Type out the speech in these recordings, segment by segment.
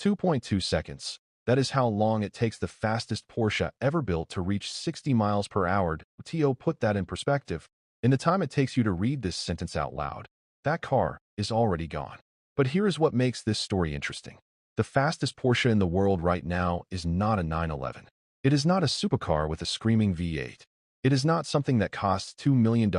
2.2 seconds. That is how long it takes the fastest Porsche ever built to reach 60 miles per hour. To put that in perspective, in the time it takes you to read this sentence out loud, that car is already gone. But here is what makes this story interesting. The fastest Porsche in the world right now is not a 911. It is not a supercar with a screaming V8. It is not something that costs $2 million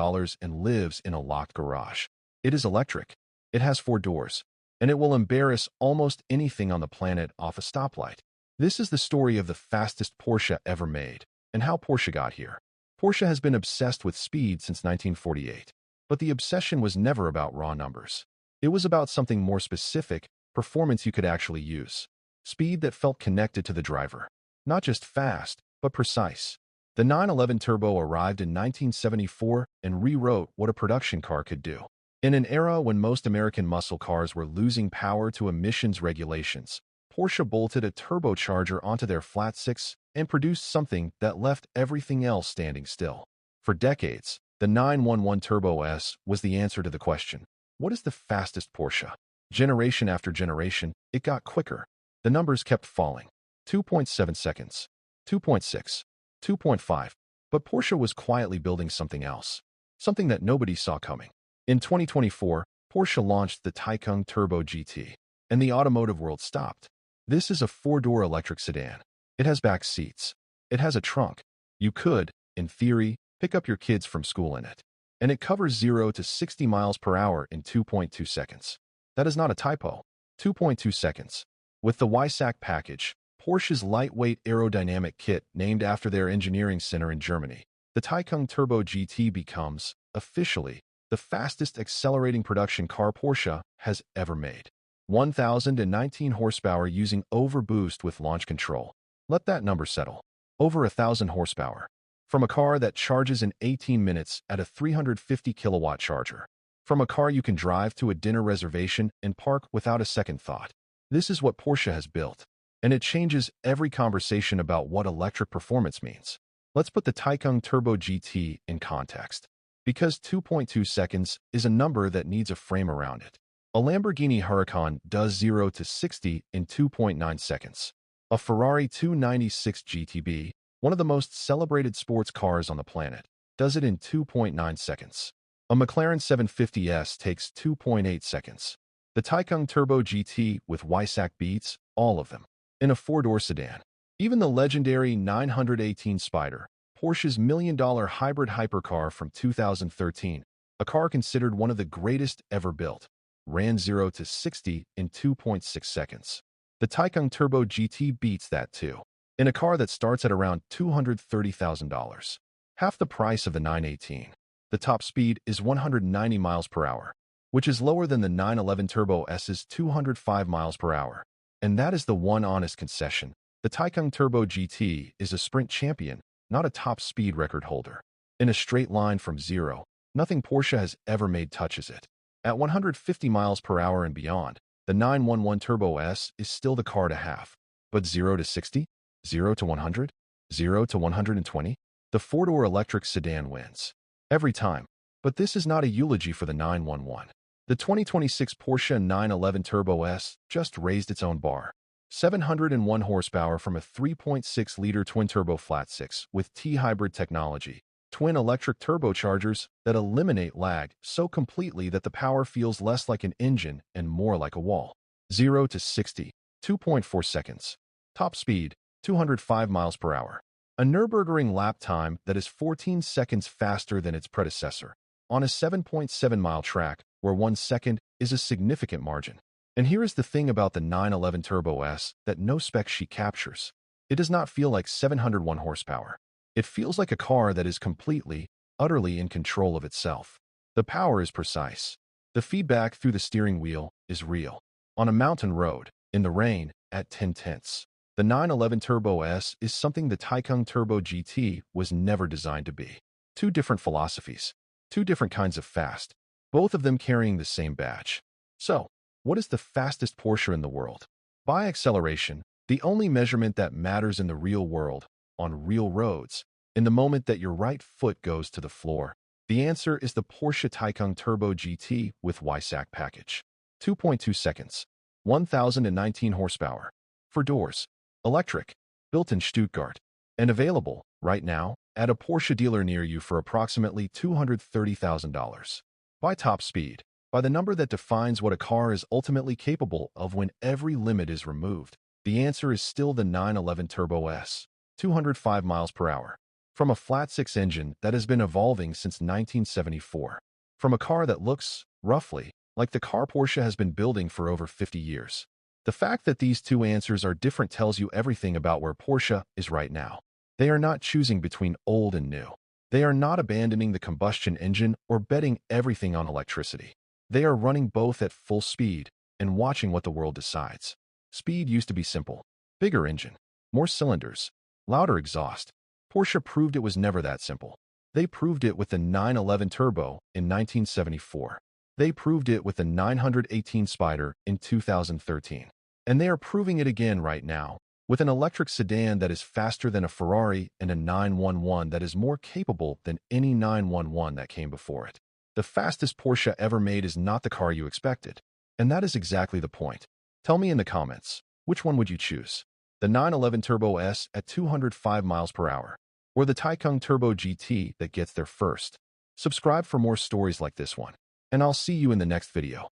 and lives in a locked garage. It is electric. It has 4 doors. And it will embarrass almost anything on the planet off a stoplight. This is the story of the fastest Porsche ever made, and how Porsche got here. Porsche has been obsessed with speed since 1948. But the obsession was never about raw numbers. It was about something more specific, performance you could actually use. Speed that felt connected to the driver. Not just fast, but precise. The 911 Turbo arrived in 1974 and rewrote what a production car could do. In an era when most American muscle cars were losing power to emissions regulations, Porsche bolted a turbocharger onto their flat six and produced something that left everything else standing still. For decades, the 911 Turbo S was the answer to the question, what is the fastest Porsche? Generation after generation, it got quicker. The numbers kept falling. 2.7 seconds, 2.6, 2.5. But Porsche was quietly building something else, something that nobody saw coming. In 2024, Porsche launched the Taycan Turbo GT, and the automotive world stopped. This is a 4-door electric sedan. It has back seats. It has a trunk. You could, in theory, pick up your kids from school in it. And it covers 0 to 60 miles per hour in 2.2 seconds. That is not a typo. 2.2 seconds. With the Weissach Package, Porsche's lightweight aerodynamic kit named after their engineering center in Germany, the Taycan Turbo GT becomes, officially, the fastest accelerating production car Porsche has ever made. 1,019 horsepower using overboost with launch control. Let that number settle. Over 1,000 horsepower. From a car that charges in 18 minutes at a 350 kilowatt charger. From a car you can drive to a dinner reservation and park without a second thought. This is what Porsche has built. And it changes every conversation about what electric performance means. Let's put the Taycan Turbo GT in context. Because 2.2 seconds is a number that needs a frame around it. A Lamborghini Huracan does 0 to 60 in 2.9 seconds. A Ferrari 296 GTB, one of the most celebrated sports cars on the planet, does it in 2.9 seconds. A McLaren 750S takes 2.8 seconds. The Taycan Turbo GT with Weissach beats all of them. In a 4-door sedan. Even the legendary 918 Spyder, Porsche's million-dollar hybrid hypercar from 2013, a car considered one of the greatest ever built, ran 0 to 60 in 2.6 seconds. The Taycan Turbo GT beats that too, in a car that starts at around $230,000. Half the price of the 918. The top speed is 190 miles per hour, which is lower than the 911 Turbo S's 205 miles per hour. And that is the one honest concession. The Taycan Turbo GT is a sprint champion, not a top speed record holder. In a straight line from 0, nothing Porsche has ever made touches it. At 150 miles per hour and beyond, the 911 Turbo S is still the car to have. But 0 to 60, 0 to 100, 0 to 120, the 4-door electric sedan wins. Every time. But this is not a eulogy for the 911. The 2026 Porsche 911 Turbo S just raised its own bar. 701 horsepower from a 3.6-liter twin-turbo flat-six with T-hybrid technology. Twin electric turbochargers that eliminate lag so completely that the power feels less like an engine and more like a wall. 0 to 60, 2.4 seconds. Top speed, 205 miles per hour. A Nürburgring lap time that is 14 seconds faster than its predecessor. On a 7.7-mile track, where 1 second is a significant margin. And here is the thing about the 911 Turbo S that no spec sheet captures. It does not feel like 701 horsepower. It feels like a car that is completely, utterly in control of itself. The power is precise. The feedback through the steering wheel is real. On a mountain road, in the rain, at 10 tenths. The 911 Turbo S is something the Taycan Turbo GT was never designed to be. 2 different philosophies. 2 different kinds of fast. Both of them carrying the same badge. So, what is the fastest Porsche in the world? By acceleration, the only measurement that matters in the real world, on real roads, in the moment that your right foot goes to the floor, the answer is the Porsche Taycan Turbo GT with Weissach Package. 2.2 seconds. 1,019 horsepower. 4 doors. Electric. Built in Stuttgart. And available, right now, at a Porsche dealer near you for approximately $230,000. By top speed. By the number that defines what a car is ultimately capable of when every limit is removed. The answer is still the 911 Turbo S. 205 miles per hour. From a flat-six engine that has been evolving since 1974. From a car that looks, roughly, like the car Porsche has been building for over 50 years. The fact that these two answers are different tells you everything about where Porsche is right now. They are not choosing between old and new. They are not abandoning the combustion engine or betting everything on electricity. They are running both at full speed and watching what the world decides. Speed used to be simple. Bigger engine, more cylinders, louder exhaust. Porsche proved it was never that simple. They proved it with the 911 Turbo in 1974. They proved it with the 918 Spyder in 2013. And they are proving it again right now, with an electric sedan that is faster than a Ferrari and a 911 that is more capable than any 911 that came before it. The fastest Porsche ever made is not the car you expected. And that is exactly the point. Tell me in the comments, which one would you choose? The 911 Turbo S at 205 miles per hour, or the Taycan Turbo GT that gets there first? Subscribe for more stories like this one, and I'll see you in the next video.